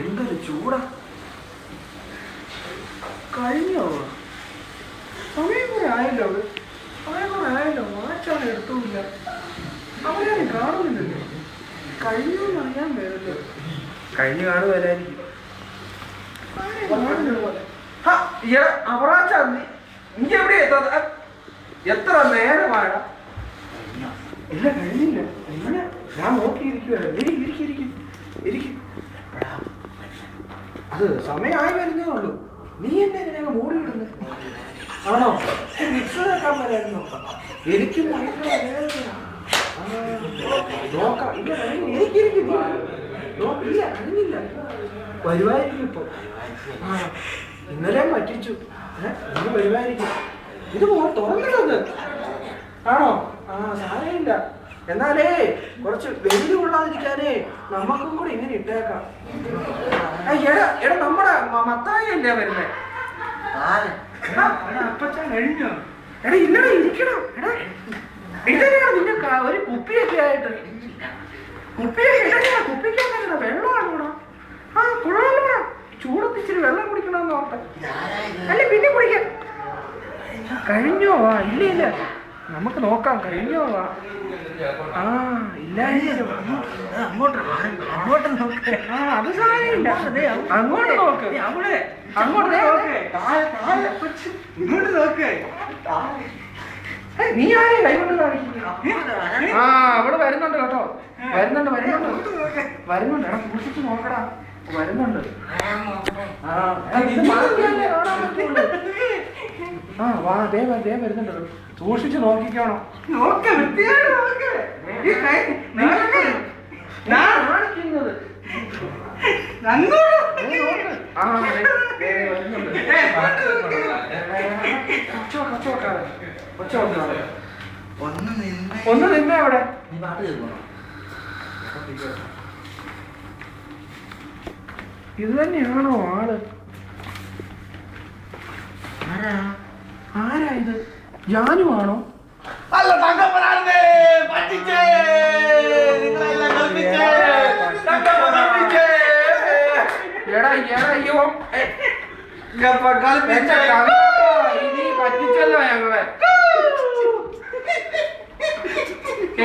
എന്തൊരു ചൂടാ. കഴിഞ്ഞോ? സമയം കൂടെ ആയല്ലോ. വാച്ചാണ് എടുത്തുമില്ല. അവരാരും കാണുന്നില്ലല്ലോ. കഴിഞ്ഞോന്ന് അറിയാൻ വേണല്ലോ. കഴിഞ്ഞു കാണുവരായിരിക്കും. അവറാച്ച നീ എവിടെ എത്ര നേരമാണ്? ഇല്ല കഴിഞ്ഞില്ല. ഇല്ല ഞാൻ നോക്കിയിരിക്കും. അത് സമയമായി വരുന്നേ ഉള്ളൂ. നീ എന്നെ ഇതിനകം മൂടി വിടുന്നു. ആണോ? മിക്സ് കേൾക്കാൻ വരായിരുന്നു. എനിക്കും നോക്കാം. ഇല്ല കഴിഞ്ഞില്ല. വരുവായിരിക്കും ഇപ്പൊ. ഇന്നലെ പറ്റിച്ചു. ഇന്ന് വരുവായിരിക്കും. ഇത് തുറന്നിട്ടത് ആണോ? സാരമില്ല. എന്നാലേ കുറച്ച് വെയില് കൊള്ളാതിരിക്കാനേ നമുക്കും കൂടി ഇങ്ങനെ ഇട്ടേക്കാം. എടാ നമ്മുടെ മത്തായി അല്ലേ വരുന്നേ? അപ്പച്ചാൻ കഴിഞ്ഞോ? എടാ ഇല്ലടാ ഇരിക്കണം. എടാ ഇതന്നെയാണ് നിന്റെ ഒരു കുപ്പിയൊക്കെ ആയിട്ട്. കുപ്പിക്കകത്ത വെള്ളമാണ് കൂടാ. കുഴപ്പമില്ലടാ. ചൂടത്ത് ഇച്ചിരി വെള്ളം കുടിക്കണമെന്ന് ഓർത്ത. അല്ലേ പിന്നെ കുടിക്കാം. കഴിഞ്ഞോ? ഇല്ല നമുക്ക് നോക്കാം. കഴിഞ്ഞോ? ഇല്ല അങ്ങോട്ട് നോക്ക്. അത് സാരമില്ല. അങ്ങോട്ട് നോക്ക്. ഇങ്ങോട്ട് നോക്ക്. നീ ആരെയും കൈകൊണ്ട് കാണിക്കുന്നു? അവിടെ വരുന്നുണ്ട് കേട്ടോ. വരുന്നുണ്ട്. എടാ സൂക്ഷിച്ച് നോക്കടാ. വരുന്നുണ്ട്. ദേ വരുന്നുണ്ട്. സൂക്ഷിച്ച് നോക്കിക്കോണം. കാണിക്കുന്നത് ഒന്ന് നിന്നെ അവിടെ. ഇത് തന്നെയാണോ ആള്? ആരാ ഇത്? ജാനുവാണോ? അല്ല പറ്റിച്ചല്ലോ ഞങ്ങളെ.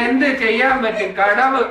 എന്ത് ചെയ്യാൻ പറ്റും? കടവ്